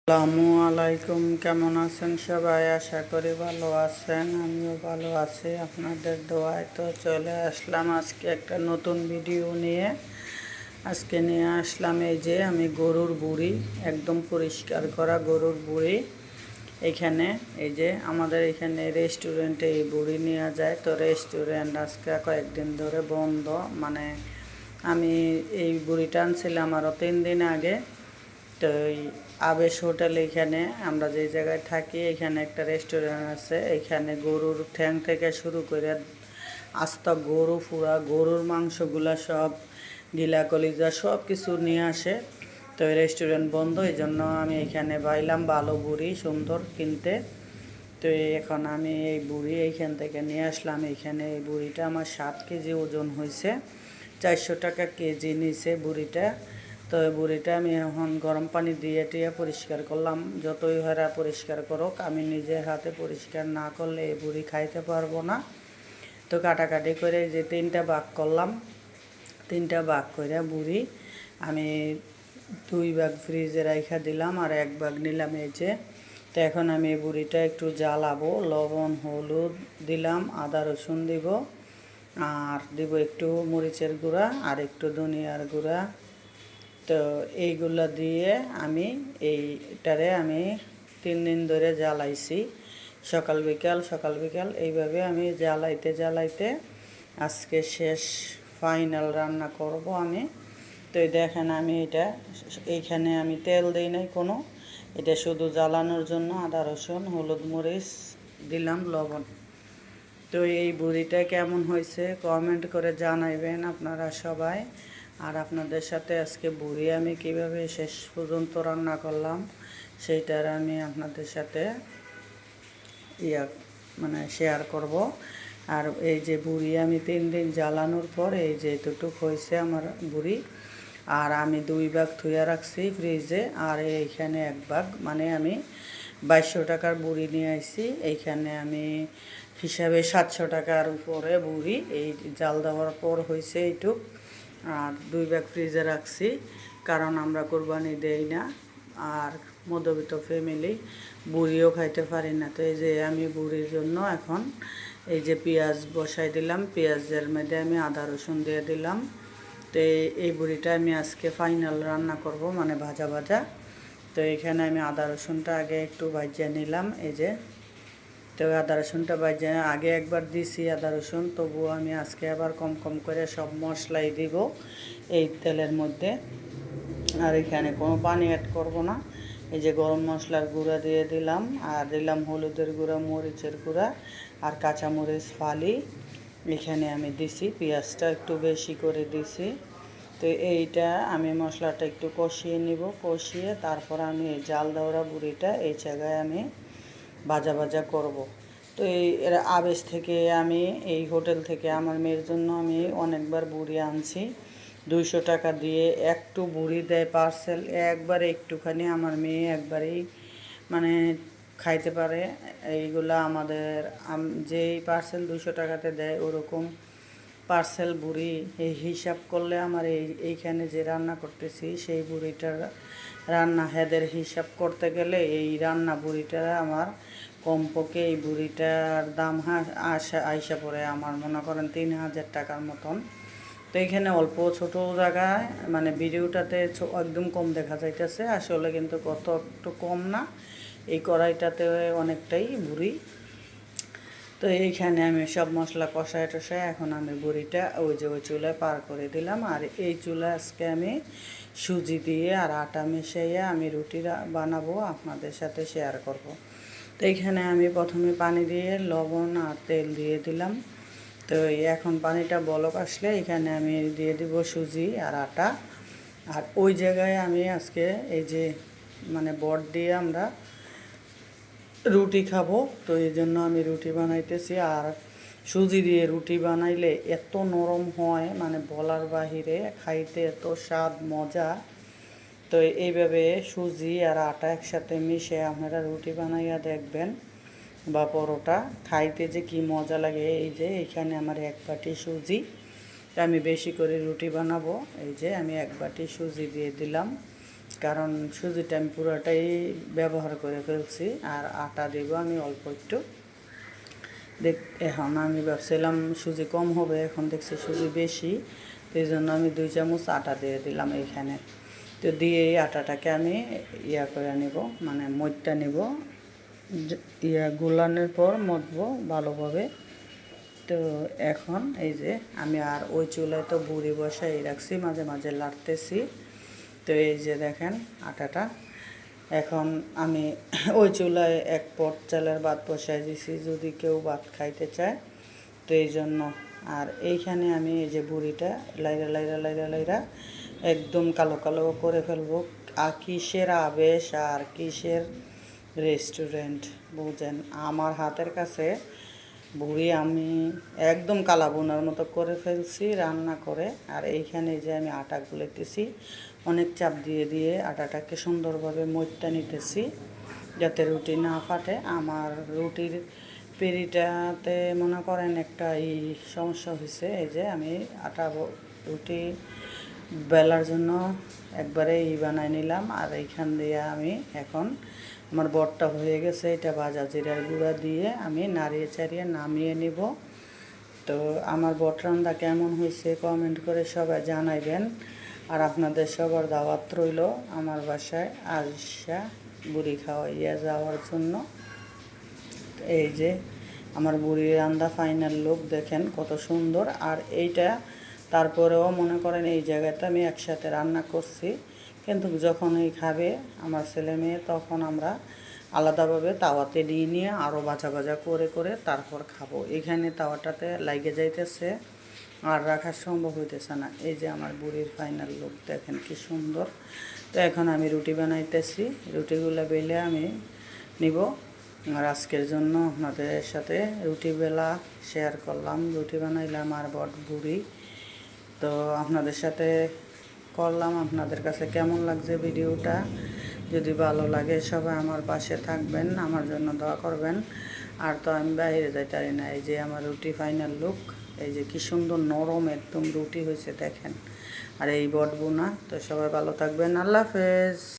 আসসালামু আলাইকুম, কেমন আছেন সবাই? আশা করি ভালো আছেন। আমিও ভালো আছি আপনাদের দোয়ায়। তো চলে আসলাম আজকে একটা নতুন ভিডিও নিয়ে। আজকে নিয়ে আসলাম এই যে আমি গরুর বুড়ি, একদম পরিষ্কার করা গরুর বুড়ি। এখানে এই যে আমাদের এখানে রেস্টুরেন্টে এই বুড়ি নেওয়া যায়। তো রেস্টুরেন্ট আজকে কয়েকদিন ধরে বন্ধ। মানে আমি এই বুড়িটা আনছিলাম আরও 3 দিন আগে। তো এই আবেশ হোটেল, এখানে আমরা যে জায়গায় থাকি এখানে একটা রেস্টুরেন্ট আছে। এখানে গরুর ঠ্যাং থেকে শুরু করে আস্ত গরু, পুরা গরুর মাংসগুলা সব, গিলা কলিজা সব কিছু নিয়ে আসে। তো এই রেস্টুরেন্ট বন্ধ, এই জন্য আমি এখানে পাইলাম ভালো বুড়ি সুন্দর কিনতে। তো এখন আমি এই বুড়ি এইখান থেকে নিয়ে আসলাম। এখানে এই বুড়িটা আমার 7 কেজি ওজন হয়েছে, 400 টাকা কেজি নিছে বুড়িটা। তো এই বুড়িটা আমি এখন গরম পানি দিয়ে টিয়ে পরিষ্কার করলাম। যতই হারা পরিষ্কার করুক, আমি নিজের হাতে পরিষ্কার না করলে এই বুড়ি খাইতে পারবো না। তো কাটাকাটি করে যে 3টা ভাগ করলাম, 3টা ভাগ করে বুড়ি আমি 2 ভাগ ফ্রিজে রাইখা দিলাম আর 1 ভাগ নিলাম এই যে। তো এখন আমি এই বুড়িটা একটু জ্বালাবো, লবণ হলুদ দিলাম, আদা রসুন দিব, আর দিব একটু মরিচের গুঁড়া আর একটু ধনিয়ার গুঁড়া। তো এইগুলো দিয়ে আমি এইটারে আমি 3 দিন ধরে জ্বালাইছি, সকাল বিকাল এইভাবে আমি জ্বালাইতে আজকে শেষ ফাইনাল রান্না করব আমি। তো এই দেখেন আমি এটা এইখানে আমি তেল দিই নাই কোনো, এটা শুধু জ্বালানোর জন্য আদা রসুন হলুদ মরিচ দিলাম, লবণ। তো এই বুড়িটা কেমন হয়েছে কমেন্ট করে জানাইবেন আপনারা সবাই। আর আপনাদের সাথে আজকে বুড়ি আমি কিভাবে শেষ পর্যন্ত রান্না করলাম সেইটার আমি আপনাদের সাথে মানে শেয়ার করব। আর এই যে বুড়ি আমি 3 দিন জ্বালানোর পর এই যে এতটুক হয়েছে আমার বুড়ি। আর আমি 2 ভাগ থুয়া রাখছি ফ্রিজে, আর এইখানে 1 ভাগ, মানে আমি 2200 টাকার বুড়ি নিয়ে আসছি। এইখানে আমি হিসাবে 700 টাকার উপরে বুড়ি এই জাল দেওয়ার পর হয়েছে এইটুক। আর 2 ভাগ ফ্রিজে রাখছি, কারণ আমরা কোরবানি দেই না আর মধ্যবিত্ত ফ্যামিলি, বুড়িও খাইতে পারি না। তো এই যে আমি বুড়ির জন্য এখন এই যে পেঁয়াজ বসাই দিলাম, পেঁয়াজের মধ্যে আমি আদা রসুন দিয়ে দিলাম। তো এই বুড়িটা আমি আজকে ফাইনাল রান্না করব, মানে ভাজা ভাজা। তো এখানে আমি আদা রসুনটা আগে একটু ভাজিয়ে নিলাম এই যে। তো আদা রসুনটা ভাজিয়ে আগে একবার দিছি আদা রসুন, তবুও আমি আজকে আবার কম কম করে সব মশলাই দিব এই তেলের মধ্যে। আর এখানে কোনো পানি অ্যাড করব না। এই যে গরম মশলার গুঁড়া দিয়ে দিলাম, আর দিলাম হলুদের গুঁড়া, মরিচের গুঁড়া আর কাঁচামরিচ ফালি এখানে আমি দিছি। পেঁয়াজটা একটু বেশি করে দিছি। তো এইটা আমি মশলাটা একটু কষিয়ে নিব, কষিয়ে তারপর আমি এই জাল দেওয়া বুড়িটা এই জায়গায় আমি ভাজা ভাজা করব। তো এর আবেশ থেকে আমি এই হোটেল থেকে আমার মেয়ের জন্য আমি অনেকবার বুড়ি আনছি, 200 টাকা দিয়ে একটু বুড়ি দেয় পার্সেল, একবারে একটুখানি আমার মেয়ে একবারেই মানে খাইতে পারে। এইগুলা আমাদের যেই পার্সেল 200 টাকাতে দেয় ওরকম পার্সেল বুড়ি এই হিসাব করলে আমার এইখানে যে রান্না করতেছি সেই বুড়িটার রান্না হেদের হিসাব করতে গেলে এই রান্না বুড়িটা আমার কমপক্ষে এই বুড়িটার দাম আইসা পড়ে আমার মনে করেন 3000 টাকার মতন। তো এখানে অল্প ছোট জায়গায় মানে ভিডিওটাতে একদম কম দেখা যাইতেছে, আসলে কিন্তু কত একটু কম না, এই কড়াইটাতে অনেকটাই বুড়ি। তো এইখানে আমি সব মশলা কষায় টষায় এখন আমি বুড়িটা ওই যে ওই চুলায় পার করে দিলাম। আর এই চুলা আজকে আমি সুজি দিয়ে আর আটা মিশাইয়ে আমি রুটি বানাবো, আপনাদের সাথে শেয়ার করব। তো এইখানে আমি প্রথমে পানি দিয়ে লবণ আর তেল দিয়ে দিলাম। তো এখন পানিটা বলক আসলে এখানে আমি দিয়ে দিব সুজি আর আটা। আর ওই জায়গায় আমি আজকে এই যে মানে বট দিয়ে আমরা রুটি খাবো, তো এই জন্য আমি রুটি বানাইতেছি। আর সুজি দিয়ে রুটি বানাইলে এত নরম হয় মানে বলার বাহিরে, খাইতে এত স্বাদ মজা। তো এইভাবে সুজি আর আটা একসাথে মিশে আপনারা রুটি বানাইয়া দেখবেন বা পরোটা, খাইতে যে কি মজা লাগে। এই যে এখানে আমার 1 বাটি সুজি, আমি বেশি করে রুটি বানাবো, এই যে আমি 1 বাটি সুজি দিয়ে দিলাম, কারণ সুজিটা আমি পুরোটাই ব্যবহার করে ফেলছি, আর আটা দেব আমি অল্প একটু। এখন আমি ভাবছিলাম সুজি কম হবে, এখন দেখছি সুজি বেশি, তো এই জন্য আমি 2 চামচ আটা দিয়ে দিলাম এইখানে। তো দিয়ে এই আটাটাকে আমি করে নিব, মানে মইটটা নিব, গুলানোর পর মথবো ভালোভাবে। তো এখন এই যে আমি আর ওই চুলায় তো বুড়ি বসাই রাখছি, মাঝে মাঝে লাড়তেছি। তো এই যে দেখেন আটাটা, এখন আমি ওই চুলায় 1 পট চালের ভাত বসাই দিছি যদি কেউ ভাত খাইতে চায়, তো এই জন্য। আর এইখানে আমি এই যে বুড়িটা লাইরা লাইরা লাইরা লাইরা একদম কালো কালো করে ফেলবো। আর কিসের আবেশ আর কিসের রেস্টুরেন্ট বুঝেন, আমার হাতের কাছে বুড়ি আমি একদম কালা বোনার মতো করে ফেলছি রান্না করে। আর এইখানে যে আমি আটা গুলাইতেছি, অনেক চাপ দিয়ে দিয়ে আটাটাকে সুন্দরভাবে মইটটা নিতেছি যাতে রুটি না ফাটে। আমার রুটির পেরিটাতে মনে করেন একটা সমস্যা হয়েছে, এই যে আমি রুটি বেলার জন্য একবারে বানাই নিলাম। আর এইখান দিয়ে আমি এখন আমার বটটা হয়ে গেছে, এটা ভাজা জিরার গুঁড়া দিয়ে আমি নাড়িয়ে চাড়িয়ে নামিয়ে নিব। তো আমার বট রান্না কেমন হয়েছে কমেন্ট করে সবাই জানাইবেন। আর আপনাদের সবার দাওয়াত রইল আমার বাসায় আসা বুড়ি খাওয়াইয়া যাওয়ার জন্য। এই যে আমার বুড়ির রান্না ফাইনাল লুক দেখেন কত সুন্দর। আর এইটা তারপরেও মনে করেন এই জায়গাতে আমি একসাথে রান্না করছি, কিন্তু যখন এই খাবে আমার ছেলে মেয়ে তখন আমরা আলাদাভাবে তাওয়াতে দিয়ে নিয়ে আরও ভাজা ভাজা করে করে তারপর খাবো। এখানে তাওয়াটাতে লাগে যাইতেছে আর রাখা সম্ভব হইতেছে না। এই যে আমার বুড়ির ফাইনাল লুক দেখেন কি সুন্দর। তো এখন আমি রুটি বানাইতেছি, রুটিগুলো বেলে আমি নিব। আর আজকের জন্য আপনাদের সাথে রুটি বেলা শেয়ার করলাম, রুটি বানাইলাম আর বট বুড়ি। তো আপনাদের সাথে করলাম, আপনাদের কাছে কেমন লাগছে ভিডিওটা? যদি ভালো লাগে সবাই আমার পাশে থাকবেন, আমার জন্য দোয়া করবেন। আর তো আমি বাইরে যাইতে পারি না। এই যে আমার রুটি ফাইনাল লুক, এই যে কি সুন্দর নরম একদম রুটি হয়েছে দেখেন। আর এই বট বোনা। তো সবাই ভালো থাকবেন, আল্লাহ হাফেজ।